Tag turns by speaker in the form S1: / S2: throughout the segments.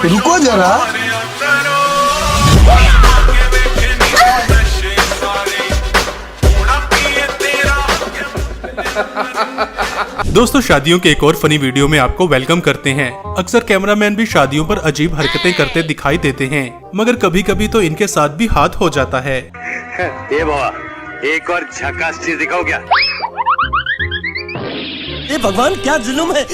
S1: रुको जरा।
S2: दोस्तों, शादियों के एक और फनी वीडियो में आपको वेलकम करते हैं। अक्सर कैमरामैन भी शादियों पर अजीब हरकतें करते दिखाई देते हैं, मगर कभी कभी तो इनके साथ भी हाथ हो जाता है।
S3: ए बाबा, एक और झकास चीज दिखाओ क्या?
S4: ये भगवान, क्या जुल्म है।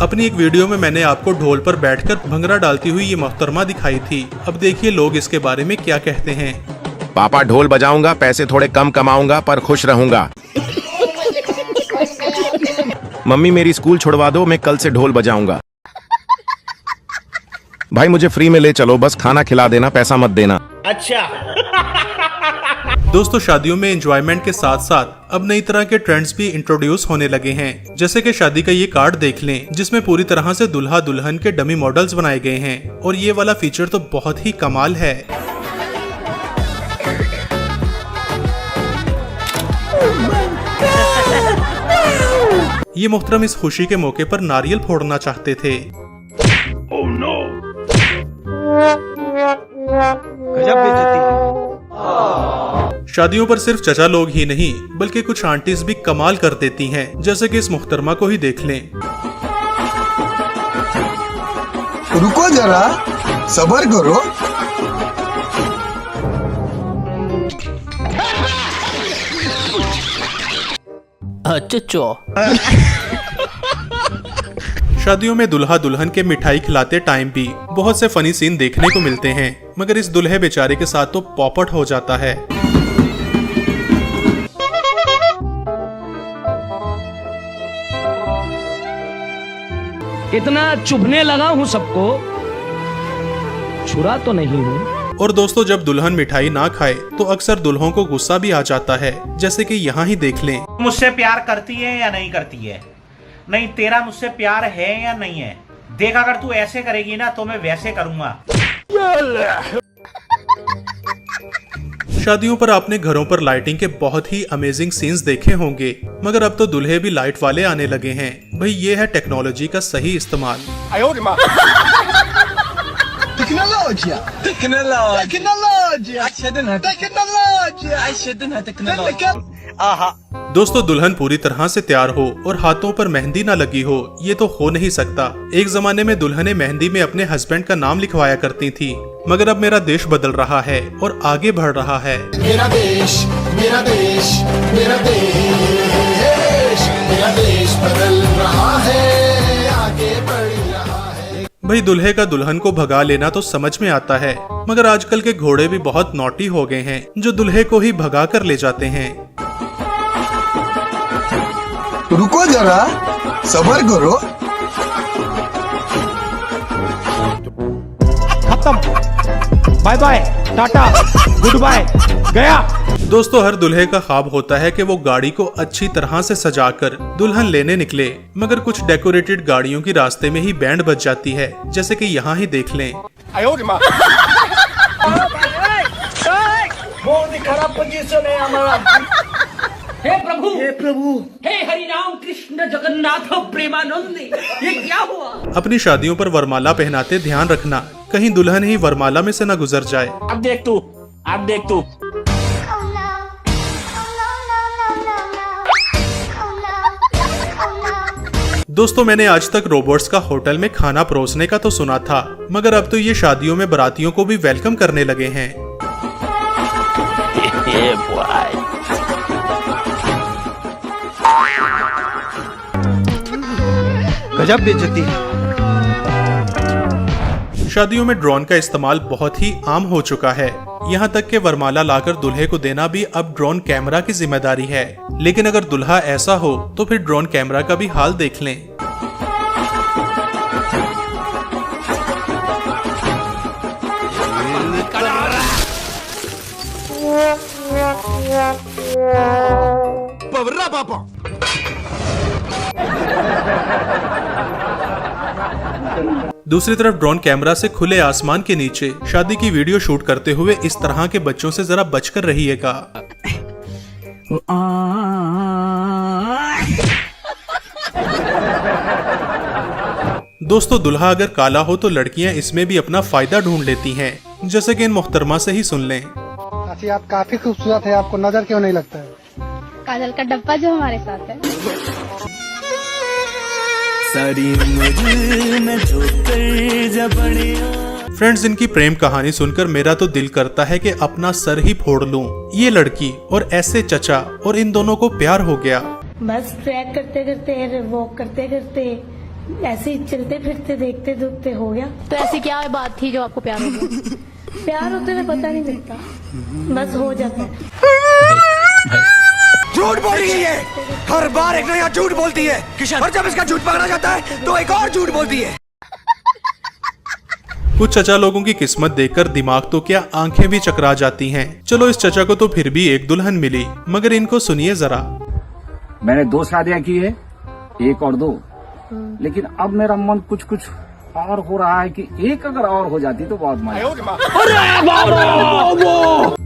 S2: अपनी एक वीडियो में मैंने आपको ढोल पर बैठकर भंगड़ा डालती हुई ये मोहतरमा दिखाई थी। अब देखिए लोग इसके बारे में क्या कहते हैं।
S5: पापा, ढोल बजाऊंगा, पैसे थोड़े कम कमाऊंगा पर खुश रहूंगा। मम्मी, मेरी स्कूल छुड़वा दो, मैं कल से ढोल बजाऊंगा। भाई, मुझे फ्री में ले चलो, बस खाना खिला देना, पैसा मत देना।
S4: अच्छा।
S2: दोस्तों, शादियों में एंजॉयमेंट के साथ साथ अब नई तरह के ट्रेंड्स भी इंट्रोड्यूस होने लगे हैं। जैसे कि शादी का ये कार्ड देख लें, जिसमें पूरी तरह से दुल्हा दुल्हन के डमी मॉडल्स बनाए गए हैं, और ये वाला फीचर तो बहुत ही कमाल है। ये मोहतरम इस खुशी के मौके पर नारियल फोड़ना चाहते थे।
S3: Oh no!
S4: गजब बेइज्जती है।
S2: शादियों पर सिर्फ चचा लोग ही नहीं, बल्कि कुछ आंटीज भी कमाल कर देती हैं, जैसे कि इस मुहतरमा को ही देख लें।
S1: रुको जरा, सब्र करो।
S4: अच्छा।
S2: शादियों में दुल्हा दुल्हन के मिठाई खिलाते टाइम भी बहुत से फनी सीन देखने को मिलते हैं, मगर इस दुल्हे बेचारे के साथ तो पॉपट हो जाता है।
S6: इतना चुभने लगा हूँ सबको, छुरा तो नहीं हूँ।
S2: और दोस्तों, जब दुल्हन मिठाई ना खाए तो अक्सर दुल्हों को गुस्सा भी आ जाता है, जैसे कि यहाँ ही देख लें।
S7: मुझसे प्यार करती है या नहीं करती है? नहीं, तेरा मुझसे प्यार है या नहीं है? देख, अगर तू ऐसे करेगी ना तो मैं वैसे करूंगा।
S2: शादियों पर आपने घरों पर लाइटिंग के बहुत ही अमेजिंग सीन्स देखे होंगे, मगर अब तो दूल्हे भी लाइट वाले आने लगे हैं। भाई, ये है टेक्नोलॉजी का सही इस्तेमाल। दोस्तों, दुल्हन पूरी तरह से तैयार हो और हाथों पर मेहंदी ना लगी हो, ये तो हो नहीं सकता। एक जमाने में दुल्हनें मेहंदी में अपने हस्बैंड का नाम लिखवाया करती थी, मगर अब मेरा देश बदल रहा है और आगे बढ़ रहा है।
S8: मेरा देश, मेरा देश, मेरा देश, मेरा देश बदल रहा है, आगे बढ़ रहा है।
S2: भाई, दुल्हे का दुल्हन को भगा लेना तो समझ में आता है, मगर आजकल के घोड़े भी बहुत नॉटी हो गए हैं, जो दुल्हे को ही भगा कर ले जाते हैं।
S1: रुको जरा, सब्र करो।
S6: खत्म, बाय बाय, टाटा, गुड बाय, गया।
S2: दोस्तों, हर दुल्हे का ख्वाब होता है कि वो गाड़ी को अच्छी तरह से सजाकर दुल्हन लेने निकले, मगर कुछ डेकोरेटेड गाड़ियों की रास्ते में ही बैंड बज जाती है, जैसे कि यहाँ ही देख लें।
S4: बहुत ही खराब पोजीशन है हमारा।
S6: हे प्रभु,
S4: हे प्रभु,
S6: हे हरि राम कृष्ण जगन्नाथ प्रेमानंद, ये क्या हुआ?
S2: अपनी शादियों पर वरमाला पहनाते ध्यान रखना, कहीं दुल्हन ही वरमाला में से न गुजर जाए।
S4: अब देख तू, अब देख तू।
S2: दोस्तों, मैंने आज तक रोबोट्स का होटल में खाना परोसने का तो सुना था, मगर अब तो ये शादियों में बारातियों को भी वेलकम करने लगे हैं।
S4: गजब बेइज्जती है।
S2: शादियों में ड्रोन का इस्तेमाल बहुत ही आम हो चुका है। यहाँ तक कि वरमाला लाकर दूल्हे को देना भी अब ड्रोन कैमरा की जिम्मेदारी है। लेकिन अगर दूल्हा ऐसा हो तो फिर ड्रोन कैमरा का भी हाल देख लें।
S5: पवरा पापा।
S2: दूसरी तरफ ड्रोन कैमरा से खुले आसमान के नीचे शादी की वीडियो शूट करते हुए इस तरह के बच्चों से जरा बचकर रहिएगा। दोस्तों दुल्हा अगर काला हो तो लड़कियां इसमें भी अपना फायदा ढूंढ लेती हैं, जैसे कि इन मोहतरमा से ही सुन लें।
S9: चाची आप काफी खूबसूरत है, आपको नजर क्यों नहीं लगता है?
S10: काजल का डब्बा जो हमारे साथ है।
S2: फ्रेंड्स, इनकी प्रेम कहानी सुनकर मेरा तो दिल करता है कि अपना सर ही फोड़ लूं। ये लड़की और ऐसे चचा और इन दोनों को प्यार हो गया।
S10: बस ट्रैक करते करते वॉक करते करते ऐसे ही चलते फिरते देखते दुखते हो गया। तो ऐसी क्या बात थी जो आपको प्यार हो गया? प्यार होते हुए पता नहीं लगता, बस हो जाता है।
S11: झूठ बोल रही है, हर बार एक नया झूठ बोलती है और जब इसका झूठ पकड़ा जाता है तो एक और झूठ बोलती है।
S2: कुछ चचा लोगों की किस्मत देखकर दिमाग तो क्या आंखें भी चकरा जाती हैं। चलो इस चचा को तो फिर भी एक दुल्हन मिली, मगर इनको सुनिए जरा।
S12: मैंने 2 शादियां की है, 1 और 2, लेकिन अब मेरा मन कुछ और हो रहा है कि एक अगर और हो जाती तो बहुत मजा।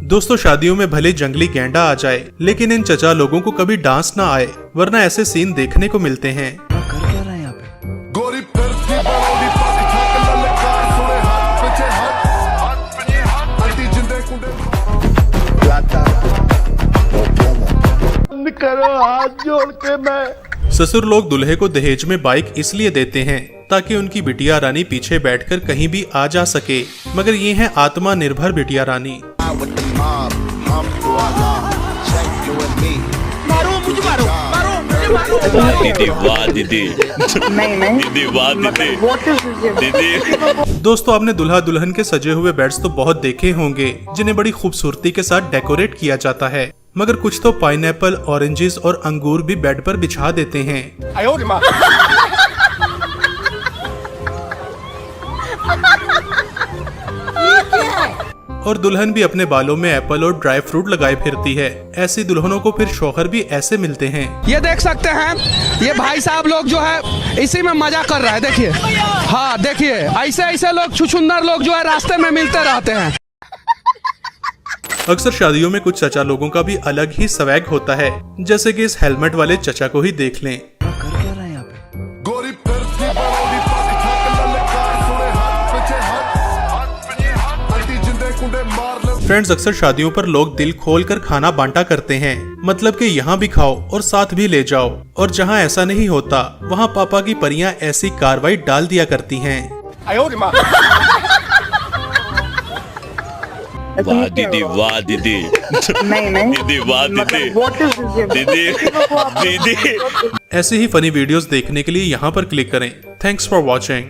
S2: दोस्तों शादियों में भले जंगली गैंडा आ जाए, लेकिन इन चचा लोगों को कभी डांस ना आए, वरना ऐसे सीन देखने को मिलते हैं।
S8: कर क्या रहा है यहाँ पे? गोरी फिरती बड़ौदी पग छक ललकार सुने हाथ पीछे हाथ अल्टी जिंदे कुंडे
S9: करो हाथ जोड़ के मैं।
S2: ससुर लोग दूल्हे को दहेज में बाइक इसलिए देते हैं ताकि उनकी बिटिया रानी पीछे बैठकर कहीं भी आ जा सके, मगर ये है आत्मा निर्भर बिटिया रानी।
S3: दीदी वाह दीदी, दीदी वाह दीदी।
S2: दोस्तों आपने दुल्हा दुल्हन के सजे हुए बेड्स तो बहुत देखे होंगे, जिन्हें बड़ी खूबसूरती के साथ डेकोरेट किया जाता है, मगर कुछ तो पाइनएप्पल, ऑरेंजेस और अंगूर भी बेड पर बिछा देते हैं। और दुल्हन भी अपने बालों में एप्पल और ड्राई फ्रूट लगाए फिरती है। ऐसी दुल्हनों को फिर शौहर भी ऐसे मिलते हैं।
S6: ये देख सकते हैं, ये भाई साहब लोग जो है इसी में मजा कर रहा है। देखिए, हाँ देखिए, ऐसे ऐसे लोग छुछुंदर लोग जो है रास्ते में मिलते रहते हैं।
S2: अक्सर शादियों में कुछ चचा लोगों का भी अलग ही स्वैग होता है, जैसे कि इस हेलमेट वाले चचा को ही देख लें।
S8: कर क्या रहा है यहाँ पे? गोरी फिरती बड़ौदी पग छक ललकार सुने हाथ पीछे हाथ अल्टी जिंदे कुंडे मार ले।
S2: फ्रेंड्स, अक्सर शादियों पर लोग दिल खोल कर खाना बांटा करते हैं, मतलब कि यहाँ भी खाओ और साथ भी ले जाओ। और जहाँ ऐसा नहीं होता, वहाँ पापा की परियां ऐसी कार्रवाई डाल दिया करती हैं।
S3: वाह दीदी वाह दीदी, दीदी वाह दीदी, दीदी दीदी।
S2: ऐसे ही फनी वीडियोस देखने के लिए यहाँ पर क्लिक करें। Thanks for watching.